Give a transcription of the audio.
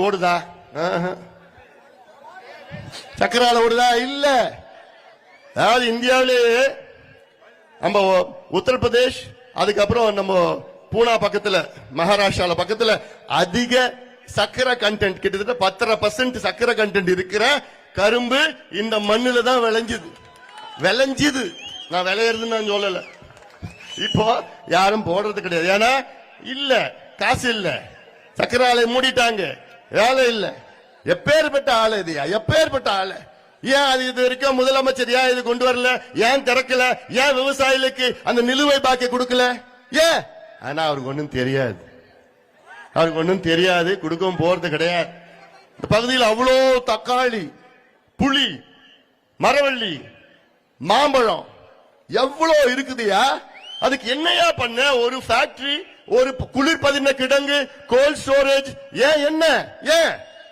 ஓடுதா? சக்கரை ஆலை ஓடுதா? இல்ல. அதாவது இந்தியாவிலே நம்ம உத்தரப்பிரதேஷ், அதுக்கப்புறம் நம்ம பூனா பக்கத்துல, மகாராஷ்டிரால பக்கத்துல அதிக சக்கரை கண்டென்ட், கிட்டத்தட்ட 10% சக்கரை கண்டென்ட் இருக்கிற கரும்பு இந்த மண்ணுல தான் விளைஞ்சுது. நான் விளையிறதுன்னு நான் சொல்லல. இப்போ யாரும் போடுறது கிடையாது. ஏன்னா இல்ல, காசு இல்ல, சக்கரை ஆலை மூடிட்டாங்க, வேலை இல்ல. எப்பேற்பட்ட ஆளு இது? எப்பேற்பட்ட ஆளு? ஏன் அது இது வரைக்கும் முதலமைச்சர் ஏன் இது கொண்டு வரல? ஏன் திறக்கல? ஏன் விவசாயிகளுக்கு அந்த நிலுவை பாக்கி கொடுக்கல? ஏன்? ஆனா அவருக்கு ஒண்ணும் தெரியாது. அவருக்கு ஒண்ணும் தெரியாது, கொடுக்கவும் போறது கிடையாது. இந்த பகுதியில் அவ்வளோ தக்காளி, புளி, மரவள்ளி, மாம்பழம் எவ்வளோ இருக்குதுயா. அதுக்கு என்னையா பண்ண? ஒரு ஃபேக்டரி, ஒரு குளிர்பதன கிடங்கு, கோல்ட் ஸ்டோரேஜ். ஏன்? என்ன? ஏன்?